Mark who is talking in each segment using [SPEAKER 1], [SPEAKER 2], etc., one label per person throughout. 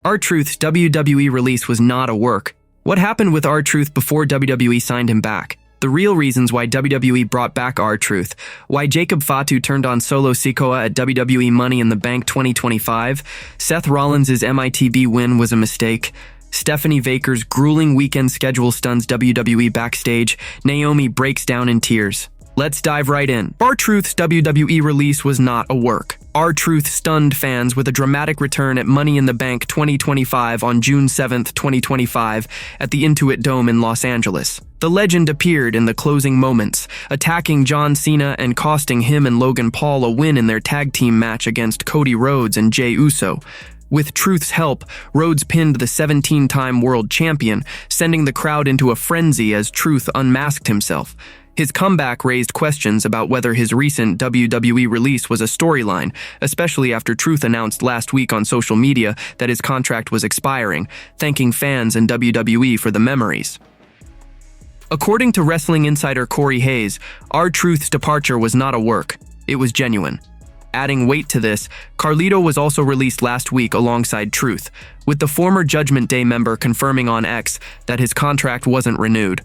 [SPEAKER 1] RTruth's WWE release was not a work. What happened with RTruth before WWE signed him back? The real reasons why WWE brought back RTruth, why Jacob Fatu turned on Solo Sikoa at WWE Money in the Bank 2025, Seth Rollins' MITB win was a mistake, Stephanie Vaquer's grueling weekend schedule stuns WWE backstage, Naomi breaks down in tears. Let's dive right in. RTruth's WWE release was not a work. RTruth stunned fans with a dramatic return at Money in the Bank 2025 on June 7, 2025, at the Intuit Dome in Los Angeles. The legend appeared in the closing moments, attacking John Cena and costing him and Logan Paul a win in their tag team match against Cody Rhodes and Jey Uso. With Truth's help, Rhodes pinned the 17-time world champion, sending the crowd into a frenzy as Truth unmasked himself. His comeback raised questions about whether his recent WWE release was a storyline, especially after Truth announced last week on social media that his contract was expiring, thanking fans and WWE for the memories. According to wrestling insider Corey Hayes, RTruth's departure was not a work, it was genuine. Adding weight to this, Carlito was also released last week alongside Truth, with the former Judgment Day member confirming on X that his contract wasn't renewed.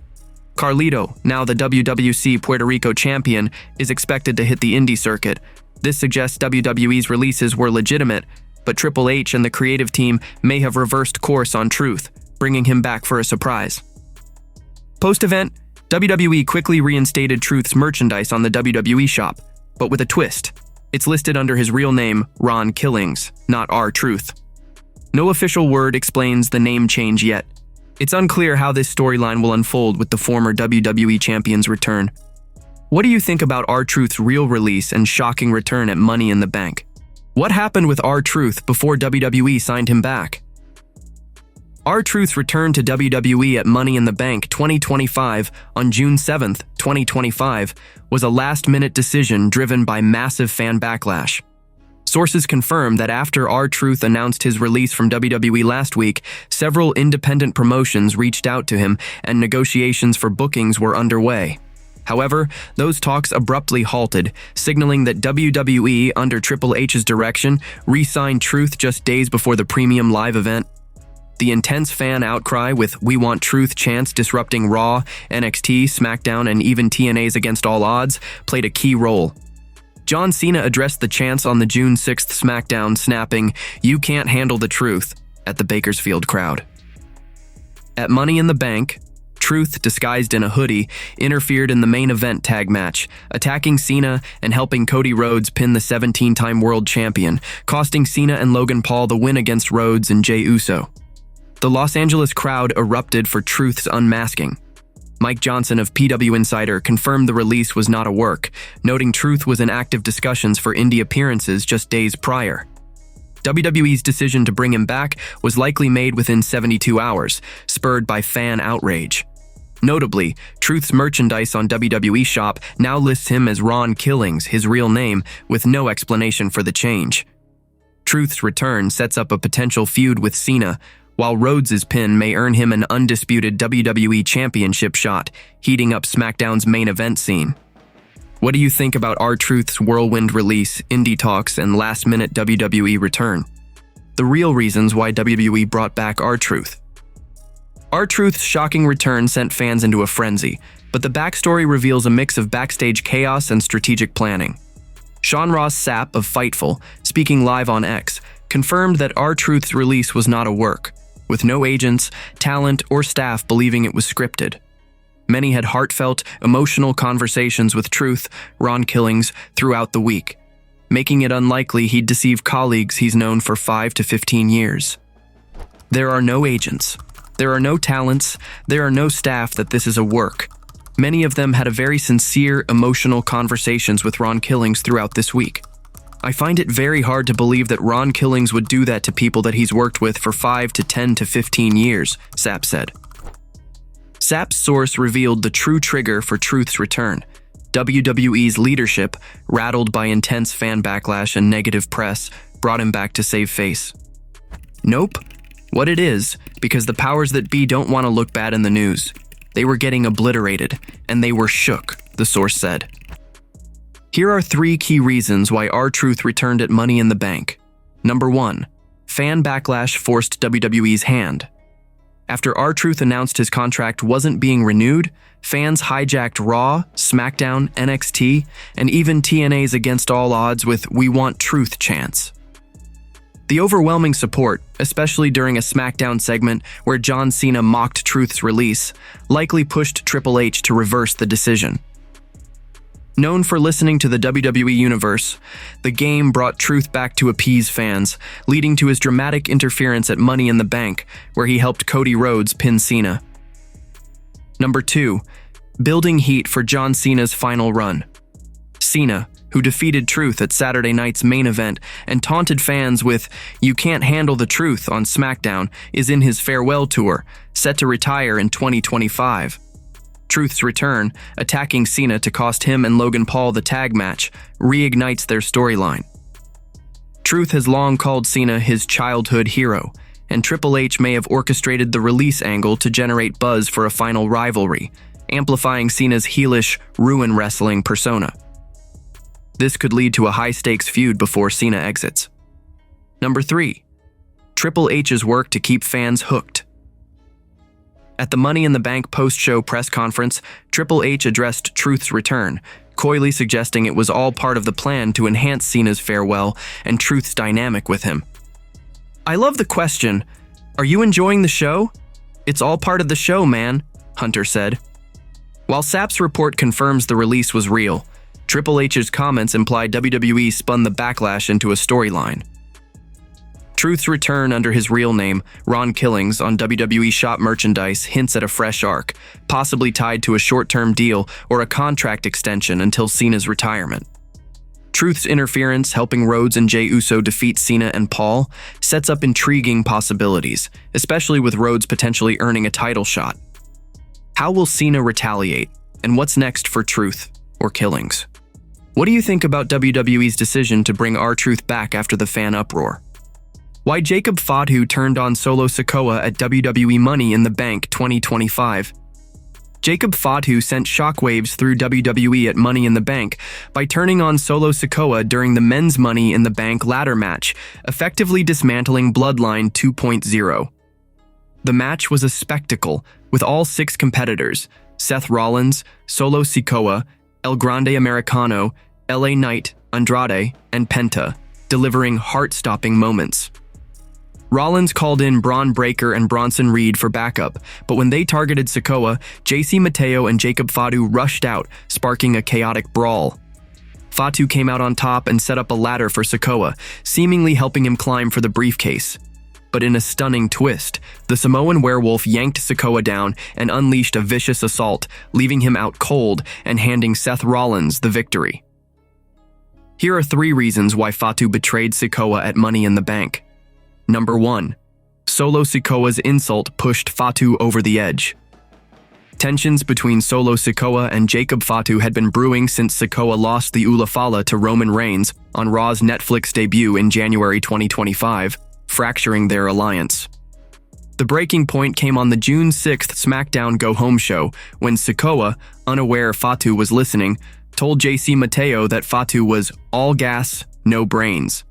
[SPEAKER 1] Carlito, now the WWC Puerto Rico champion, is expected to hit the indie circuit. This suggests WWE's releases were legitimate, but Triple H and the creative team may have reversed course on Truth, bringing him back for a surprise. Post-event, WWE quickly reinstated Truth's merchandise on the WWE shop, but with a twist. It's listed under his real name, Ron Killings, not RTruth. No official word explains the name change yet. It's unclear how this storyline will unfold with the former WWE champion's return. What do you think about RTruth's real release and shocking return at Money in the Bank? What happened with RTruth before WWE signed him back? RTruth's return to WWE at Money in the Bank 2025 on June 7, 2025, was a last-minute decision driven by massive fan backlash. Sources confirm that after RTruth announced his release from WWE last week, several independent promotions reached out to him and negotiations for bookings were underway. However, those talks abruptly halted, signaling that WWE, under Triple H's direction, re-signed Truth just days before the premium live event. The intense fan outcry with "We Want Truth" chants disrupting Raw, NXT, SmackDown, and even TNA's Against All Odds played a key role. John Cena addressed the chants on the June 6th SmackDown, snapping, "You can't handle the truth," at the Bakersfield crowd. At Money in the Bank, Truth, disguised in a hoodie, interfered in the main event tag match, attacking Cena and helping Cody Rhodes pin the 17-time world champion, costing Cena and Logan Paul the win against Rhodes and Jey Uso. The Los Angeles crowd erupted for Truth's unmasking. Mike Johnson of PW Insider confirmed the release was not a work, noting Truth was in active discussions for indie appearances just days prior. WWE's decision to bring him back was likely made within 72 hours, spurred by fan outrage. Notably, Truth's merchandise on WWE Shop now lists him as Ron Killings, his real name, with no explanation for the change. Truth's return sets up a potential feud with Cena, while Rhodes' pin may earn him an undisputed WWE Championship shot, heating up SmackDown's main event scene. What do you think about RTruth's whirlwind release, indie talks, and last-minute WWE return? The real reasons why WWE brought back RTruth. RTruth's shocking return sent fans into a frenzy, but the backstory reveals a mix of backstage chaos and strategic planning. Sean Ross Sapp of Fightful, speaking live on X, confirmed that RTruth's release was not a work, with no agents, talent, or staff believing it was scripted. Many had heartfelt, emotional conversations with Truth, Ron Killings, throughout the week, making it unlikely he'd deceive colleagues he's known for 5 to 15 years. There are no agents. There are no talents. There are no staff that this is a work. Many of them had a very sincere, emotional conversations with Ron Killings throughout this week. I find it very hard to believe that Ron Killings would do that to people that he's worked with for 5 to 10 to 15 years, Sapp said. Sapp's source revealed the true trigger for Truth's return. WWE's leadership, rattled by intense fan backlash and negative press, brought him back to save face. Nope. What it is, because the powers that be don't want to look bad in the news. They were getting obliterated, and they were shook, the source said. Here are 3 key reasons why RTruth returned at Money in the Bank. Number 1. Fan Backlash forced WWE's hand. After RTruth announced his contract wasn't being renewed, fans hijacked Raw, SmackDown, NXT, and even TNA's Against All Odds with "We Want Truth" chants. The overwhelming support, especially during a SmackDown segment where John Cena mocked Truth's release, likely pushed Triple H to reverse the decision. Known for listening to the WWE Universe, the Game brought Truth back to appease fans, leading to his dramatic interference at Money in the Bank, where he helped Cody Rhodes pin Cena. Number 2. Building heat for John Cena's final run. Cena, who defeated Truth at Saturday night's main event and taunted fans with "You can't handle the truth" on SmackDown, is in his farewell tour, set to retire in 2025. Truth's return, attacking Cena to cost him and Logan Paul the tag match, reignites their storyline. Truth has long called Cena his childhood hero, and Triple H may have orchestrated the release angle to generate buzz for a final rivalry, amplifying Cena's heelish, ruin wrestling persona. This could lead to a high-stakes feud before Cena exits. Number 3. Triple H's work to keep fans hooked. At the Money in the Bank post-show press conference, Triple H addressed Truth's return, coyly suggesting it was all part of the plan to enhance Cena's farewell and Truth's dynamic with him. "I love the question. Are you enjoying the show? It's all part of the show, man," Hunter said. While Sapp's report confirms the release was real, Triple H's comments imply WWE spun the Backlash into a storyline. Truth's return under his real name, Ron Killings, on WWE shop merchandise hints at a fresh arc, possibly tied to a short-term deal or a contract extension until Cena's retirement. Truth's interference helping Rhodes and Jey Uso defeat Cena and Paul sets up intriguing possibilities, especially with Rhodes potentially earning a title shot. How will Cena retaliate, and what's next for Truth or Killings? What do you think about WWE's decision to bring RTruth back after the fan uproar? Why Jacob Fatu turned on Solo Sikoa at WWE Money in the Bank 2025. Jacob Fatu sent shockwaves through WWE at Money in the Bank by turning on Solo Sikoa during the men's Money in the Bank ladder match, effectively dismantling Bloodline 2.0. The match was a spectacle, with all 6 competitors, Seth Rollins, Solo Sikoa, El Grande Americano, LA Knight, Andrade, and Penta, delivering heart-stopping moments. Rollins called in Braun Breaker and Bronson Reed for backup, but when they targeted Sikoa, JC Mateo and Jacob Fatu rushed out, sparking a chaotic brawl. Fatu came out on top and set up a ladder for Sikoa, seemingly helping him climb for the briefcase. But in a stunning twist, the Samoan werewolf yanked Sikoa down and unleashed a vicious assault, leaving him out cold and handing Seth Rollins the victory. Here are 3 reasons why Fatu betrayed Sikoa at Money in the Bank. Number 1. Solo Sikoa's insult pushed Fatu over the edge. Tensions between Solo Sikoa and Jacob Fatu had been brewing since Sikoa lost the Ulafala to Roman Reigns on Raw's Netflix debut in January 2025, fracturing their alliance. The breaking point came on the June 6th SmackDown Go Home show when Sikoa, unaware Fatu was listening, told JC Mateo that Fatu was all gas, no brains.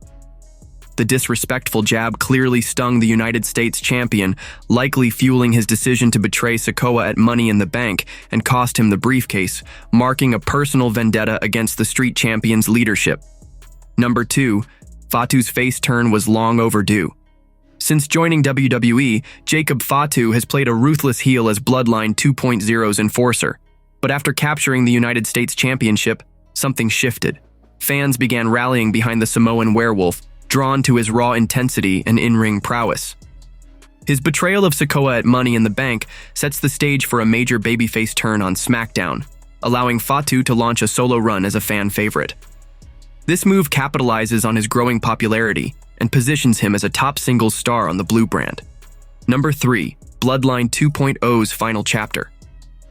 [SPEAKER 1] The disrespectful jab clearly stung the United States champion, likely fueling his decision to betray Sikoa at Money in the Bank and cost him the briefcase, marking a personal vendetta against the Street Champion's leadership. Number 2. Fatu's face turn was long overdue. Since joining WWE, Jacob Fatu has played a ruthless heel as Bloodline 2.0's enforcer. But after capturing the United States Championship, something shifted. Fans began rallying behind the Samoan werewolf, drawn to his raw intensity and in-ring prowess. His betrayal of Sikoa at Money in the Bank sets the stage for a major babyface turn on SmackDown, allowing Fatu to launch a solo run as a fan favorite. This move capitalizes on his growing popularity and positions him as a top singles star on the Blue brand. Number 3. Bloodline 2.0's final chapter.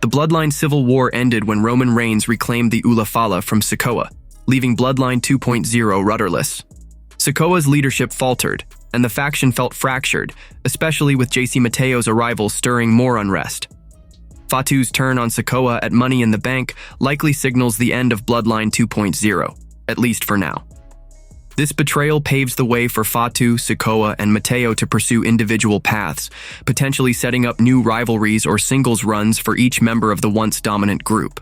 [SPEAKER 1] The Bloodline Civil War ended when Roman Reigns reclaimed the Ulafala from Sikoa, leaving Bloodline 2.0 rudderless. Sikoa's leadership faltered, and the faction felt fractured, especially with JC Mateo's arrival stirring more unrest. Fatu's turn on Sikoa at Money in the Bank likely signals the end of Bloodline 2.0, at least for now. This betrayal paves the way for Fatu, Sakoa, and Mateo to pursue individual paths, potentially setting up new rivalries or singles runs for each member of the once dominant group.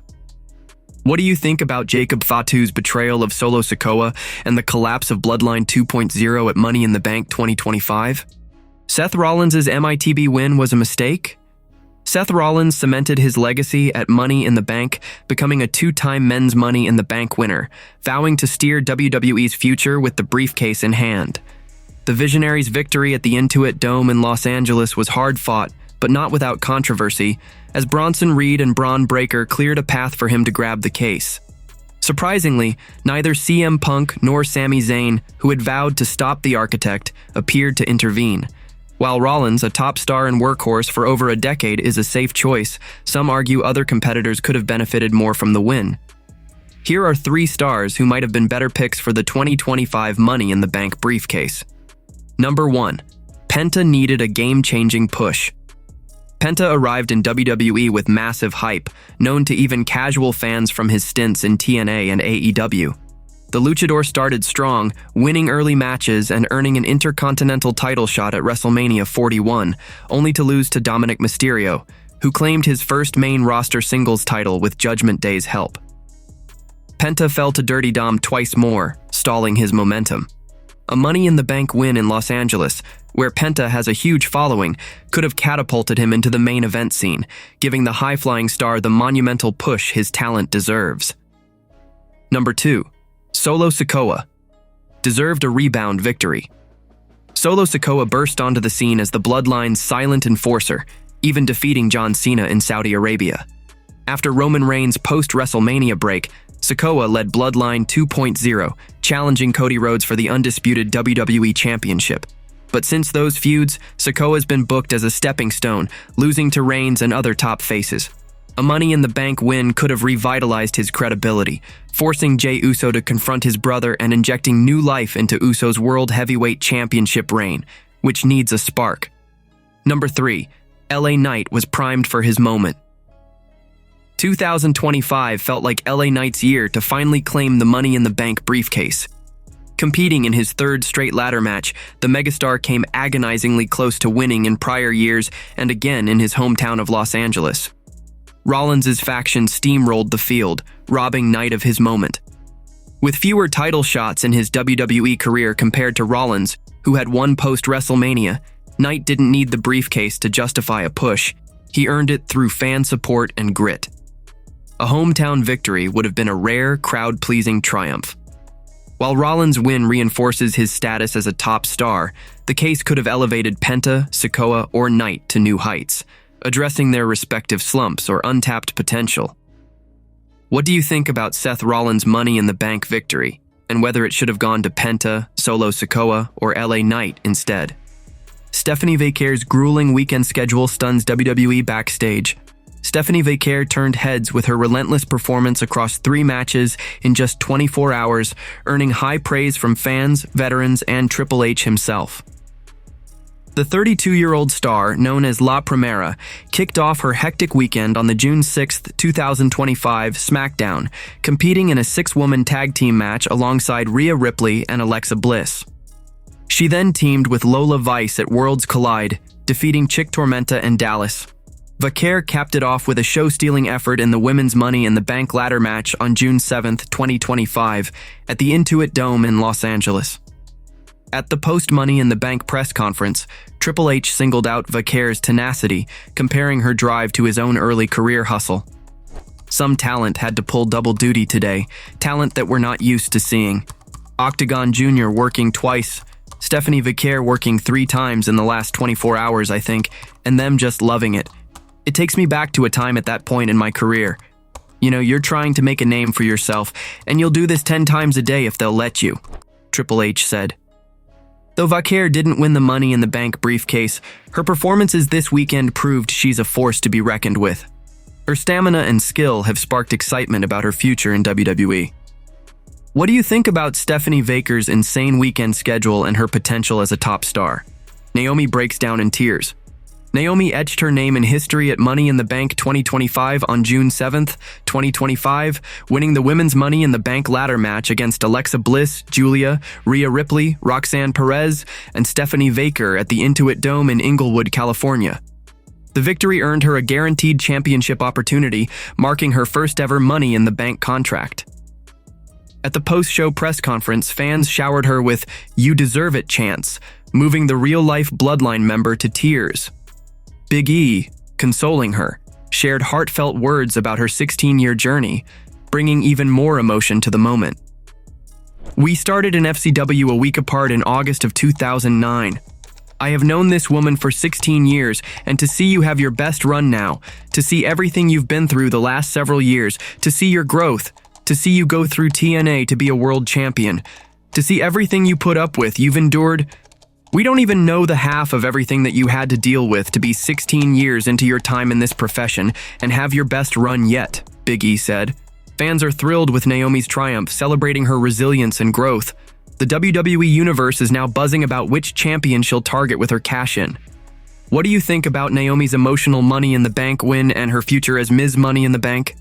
[SPEAKER 1] What do you think about Jacob Fatu's betrayal of Solo Sikoa and the collapse of Bloodline 2.0 at Money in the Bank 2025? Seth Rollins' MITB win was a mistake? Seth Rollins cemented his legacy at Money in the Bank, becoming a two-time men's Money in the Bank winner, vowing to steer WWE's future with the briefcase in hand. The Visionaries' victory at the Intuit Dome in Los Angeles was hard-fought, but not without controversy, as Bronson Reed and Braun Breaker cleared a path for him to grab the case. Surprisingly, neither CM Punk nor Sami Zayn, who had vowed to stop the architect, appeared to intervene. While Rollins, a top star and workhorse for over a decade, is a safe choice, some argue other competitors could have benefited more from the win. Here are 3 stars who might have been better picks for the 2025 Money in the Bank briefcase. Number 1. Penta needed a game-changing push. Penta arrived in WWE with massive hype, known to even casual fans from his stints in TNA and AEW. The luchador started strong, winning early matches and earning an Intercontinental title shot at WrestleMania 41, only to lose to Dominic Mysterio, who claimed his first main roster singles title with Judgment Day's help. Penta fell to Dirty Dom twice more, stalling his momentum. A Money in the Bank win in Los Angeles, where Penta has a huge following, could have catapulted him into the main event scene, giving the high-flying star the monumental push his talent deserves. Number 2. Solo Sikoa deserved a rebound victory. Solo Sikoa burst onto the scene as the Bloodline's silent enforcer, even defeating John Cena in Saudi Arabia. After Roman Reigns' post-WrestleMania break, Sakoa led Bloodline 2.0, challenging Cody Rhodes for the undisputed WWE Championship. But since those feuds, Sakoa's been booked as a stepping stone, losing to Reigns and other top faces. A Money in the Bank win could have revitalized his credibility, forcing Jey Uso to confront his brother and injecting new life into Uso's World Heavyweight Championship reign, which needs a spark. Number 3. LA Knight was primed for his moment. 2025 felt like LA Knight's year to finally claim the Money in the Bank briefcase. Competing in his 3rd straight ladder match, the megastar came agonizingly close to winning in prior years and again in his hometown of Los Angeles. Rollins' faction steamrolled the field, robbing Knight of his moment. With fewer title shots in his WWE career compared to Rollins, who had one post-WrestleMania, Knight didn't need the briefcase to justify a push. He earned it through fan support and grit. A hometown victory would have been a rare, crowd-pleasing triumph. While Rollins' win reinforces his status as a top star, the case could have elevated Penta, Sakoa, or Knight to new heights, addressing their respective slumps or untapped potential. What do you think about Seth Rollins' Money in the Bank victory, and whether it should have gone to Penta, Solo Sikoa, or LA Knight instead? Stephanie Vaquer's grueling weekend schedule stuns WWE backstage. Stephanie Vaquer turned heads with her relentless performance across 3 matches in just 24 hours, earning high praise from fans, veterans, and Triple H himself. The 32-year-old star, known as La Primera, kicked off her hectic weekend on the June 6, 2025 SmackDown, competing in a 6-woman tag team match alongside Rhea Ripley and Alexa Bliss. She then teamed with Lola Vice at Worlds Collide, defeating Chick Tormenta and Dallas. Vaquer capped it off with a show-stealing effort in the Women's Money in the Bank ladder match on June 7, 2025, at the Intuit Dome in Los Angeles. At the post-Money in the Bank press conference, Triple H singled out Vaquer's tenacity, comparing her drive to his own early career hustle. Some talent had to pull double duty today, talent that we're not used to seeing. Octagon Jr. working twice, Stephanie Vaquer working 3 times in the last 24 hours, I think, and them just loving it. It takes me back to a time at that point in my career. You know, you're trying to make a name for yourself, and you'll do this 10 times a day if they'll let you, Triple H said. Though Vaquer didn't win the Money in the Bank briefcase, her performances this weekend proved she's a force to be reckoned with. Her stamina and skill have sparked excitement about her future in WWE. What do you think about Stephanie Vaquer's insane weekend schedule and her potential as a top star? Naomi breaks down in tears. Naomi etched her name in history at Money in the Bank 2025 on June 7th, 2025, winning the Women's Money in the Bank ladder match against Alexa Bliss, Julia, Rhea Ripley, Roxanne Perez, and Stephanie Vaquer at the Intuit Dome in Inglewood, California. The victory earned her a guaranteed championship opportunity, marking her first ever Money in the Bank contract. At the post-show press conference, fans showered her with "You deserve it" chants, moving the real-life Bloodline member to tears. Big E, consoling her, shared heartfelt words about her 16-year journey, bringing even more emotion to the moment. "We started in FCW a week apart in August of 2009. I have known this woman for 16 years, and to see you have your best run now, to see everything you've been through the last several years, to see your growth, to see you go through TNA to be a world champion, to see everything you put up with, you've endured. We don't even know the half of everything that you had to deal with to be 16 years into your time in this profession and have your best run yet," Big E said. Fans are thrilled with Naomi's triumph, celebrating her resilience and growth. The WWE Universe is now buzzing about which champion she'll target with her cash-in. What do you think about Naomi's emotional Money in the Bank win and her future as Ms. Money in the Bank?